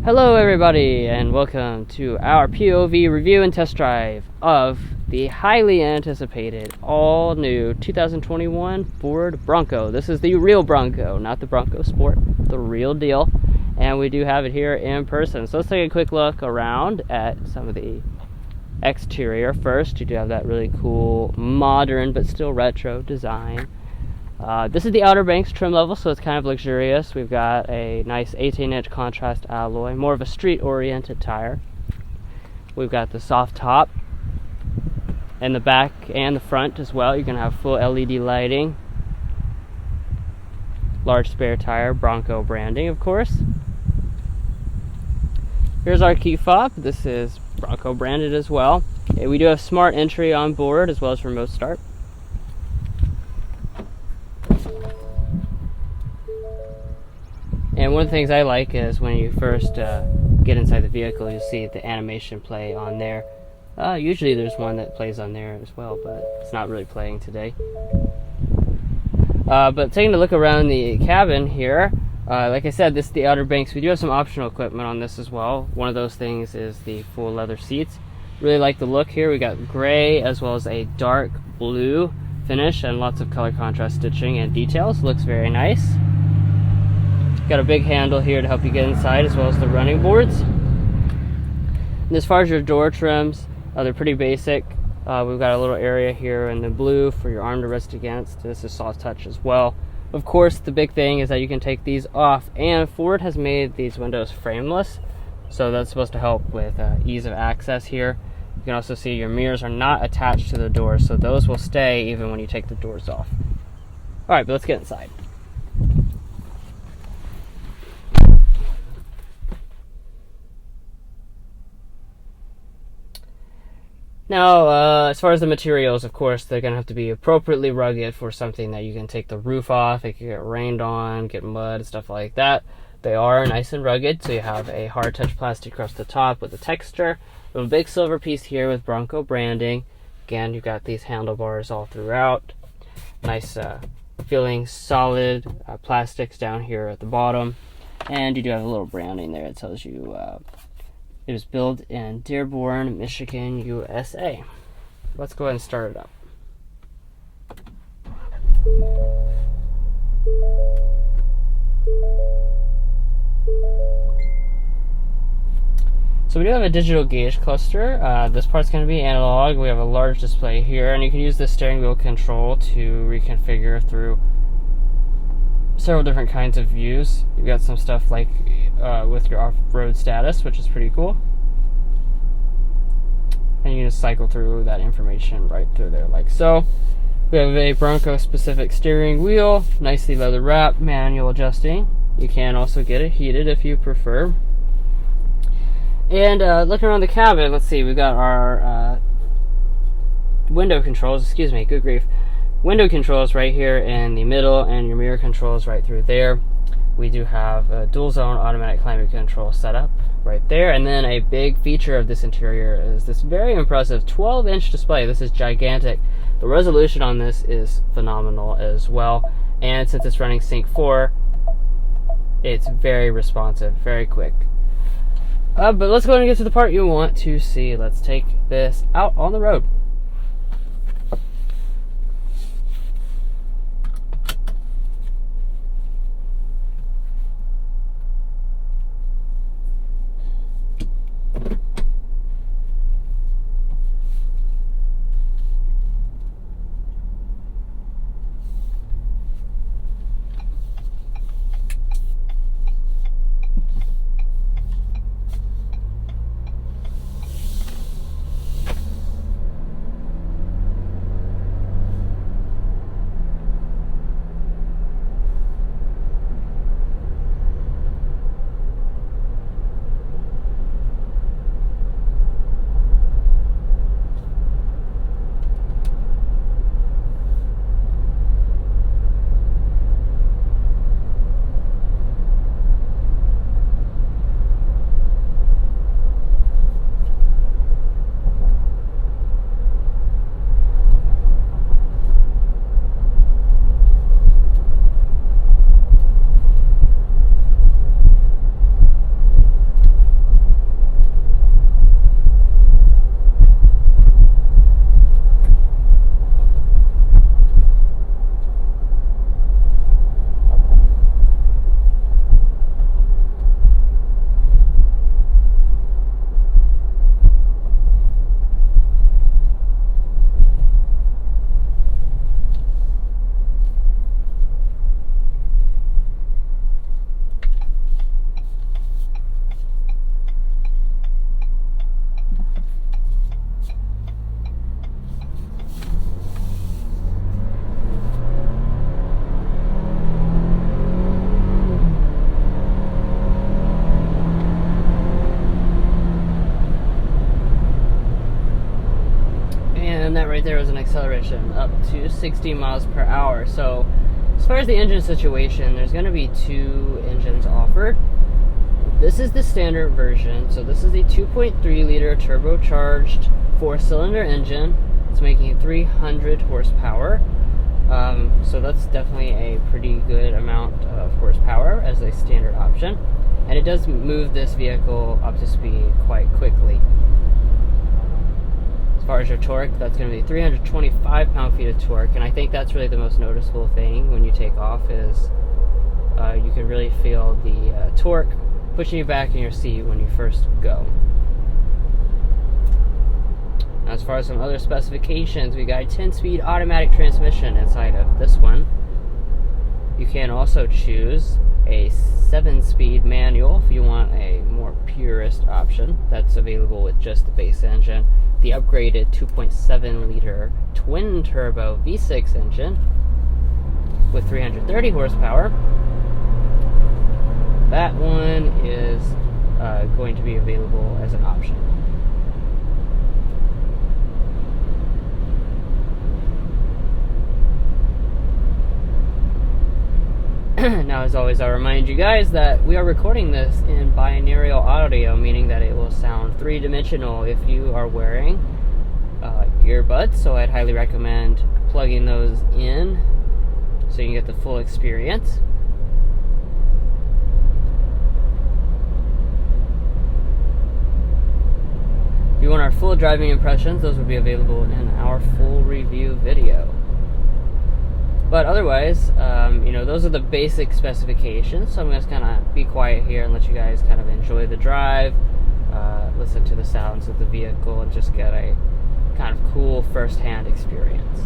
Hello everybody, and welcome to our POV review and test drive of the highly anticipated all-new 2021 Ford Bronco. This is the real Bronco, not the Bronco Sport, the real deal. And we do have it here in person. So let's take a quick look around at some of the exterior. First, you do have that really cool, modern, but still retro design. This is the Outer Banks trim level, so it's kind of luxurious. We've got a nice 18-inch contrast alloy, more of a street-oriented tire. We've got the soft top, and the back and the front as well. You're going to have full LED lighting. Large spare tire, Bronco branding, of course. Here's our key fob. This is Bronco branded as well. Okay, we do have smart entry on board as well as remote start. And one of the things I like is when you first get inside the vehicle, you'll see the animation play on there. Usually there's one that plays on there as well, but it's not really playing today. But taking a look around the cabin here, like I said, this is the Outer Banks. We do have some optional equipment on this as well. One of those things is the full leather seats. Really like the look here. We got gray as well as a dark blue finish and lots of color contrast stitching and details. Looks very nice. Got a big handle here to help you get inside as well as the running boards. And as far as your door trims, they're pretty basic. We've got a little area here in the blue for your arm to rest against. This is soft touch as well. Of course, the big thing is that you can take these off, and Ford has made these windows frameless, so that's supposed to help with ease of access here. You can also see your mirrors are not attached to the doors, so those will stay even when you take the doors off. Alright, but let's get inside. Now, as far as the materials, of course, they're going to have to be appropriately rugged for something that you can take the roof off. It can get rained on, get mud, and stuff like that. They are nice and rugged, so you have a hard touch plastic across the top with a texture. We have a big silver piece here with Bronco branding. Again, you've got these handlebars all throughout. Nice feeling solid plastics down here at the bottom. And you do have a little branding there that tells you it was built in Dearborn, Michigan, USA. Let's go ahead and start it up. So we do have a digital gauge cluster. This part's going to be analog. We have a large display here, and you can use the steering wheel control to reconfigure through several different kinds of views. You've got some stuff like with your off-road status, which is pretty cool. And you can just cycle through that information right through there like so. We have a Bronco specific steering wheel, nicely leather wrapped, manual adjusting. You can also get it heated if you prefer. And looking around the cabin, let's see, we've got our window controls, good grief. Window controls right here in the middle, and your mirror controls right through there. We do have a dual zone automatic climate control setup right there. And then a big feature of this interior is this very impressive 12-inch display. This is gigantic. The resolution on this is phenomenal as well. And since it's running Sync 4, it's very responsive, very quick. But let's go ahead and get to the part you want to see. Let's take this out on the road. and that right there was an acceleration up to 60 miles per hour. So as far as the engine situation, there's going to be 2 engines offered. This is the standard version, so this is the 2.3 liter turbocharged 4-cylinder engine. It's making 300 horsepower. So that's definitely a pretty good amount of horsepower as a standard option. And it does move this vehicle up to speed quite quickly. As far as your torque, that's going to be 325 pound-feet of torque, and I think that's really the most noticeable thing when you take off is you can really feel the torque pushing you back in your seat when you first go. As far as some other specifications, we got a 10-speed automatic transmission inside of this one. You can also choose a 7-speed manual if you want a more purist option. That's available with just the base engine. The upgraded 2.7 liter twin turbo V6 engine with 330 horsepower. That one is going to be available as an option. Now, as always, I'll remind you guys that we are recording this in binaural audio, meaning that it will sound 3-dimensional if you are wearing earbuds. So I'd highly recommend plugging those in so you can get the full experience. If you want our full driving impressions, those will be available in our full review video. But otherwise, those are the basic specifications. So I'm going to kind of be quiet here and let you guys kind of enjoy the drive, listen to the sounds of the vehicle, and just get a kind of cool first-hand experience.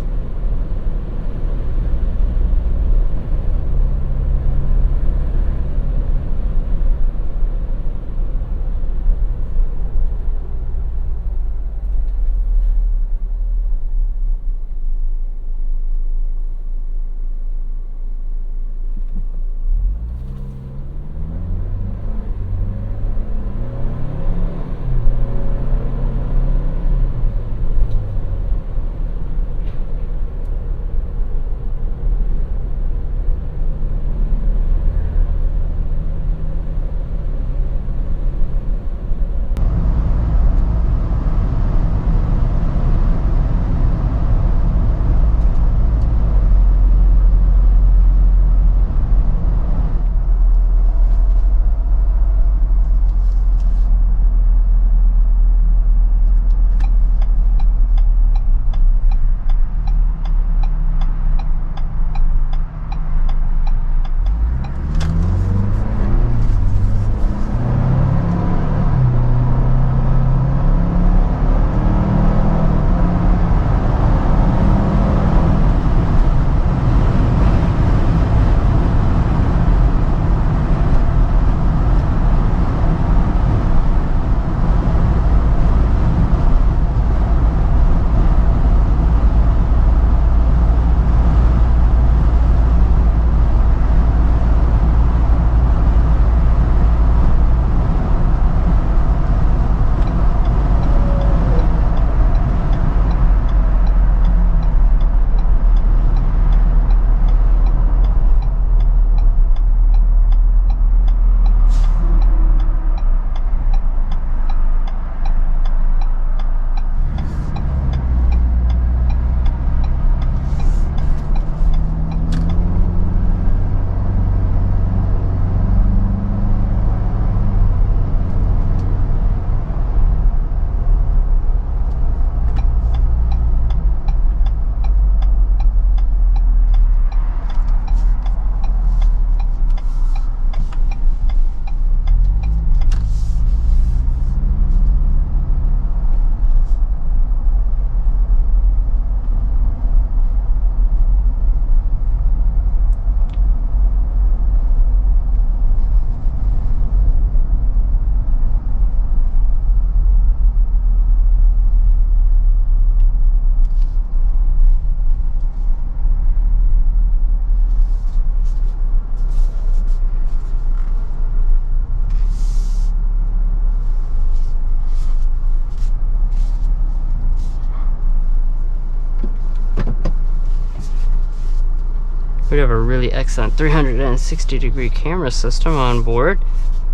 We have a really excellent 360-degree camera system on board.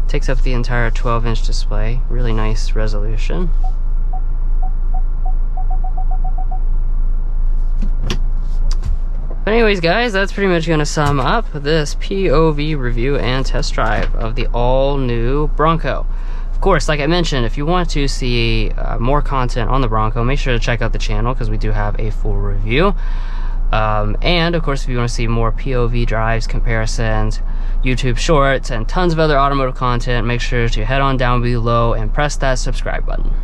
Takes up the entire 12-inch display. Really nice resolution. But anyways, guys, that's pretty much going to sum up this POV review and test drive of the all-new Bronco. Of course, like I mentioned, if you want to see more content on the Bronco, make sure to check out the channel because we do have a full review. And of course, if you want to see more POV drives, comparisons, YouTube shorts, and tons of other automotive content, make sure to head on down below and press that subscribe button.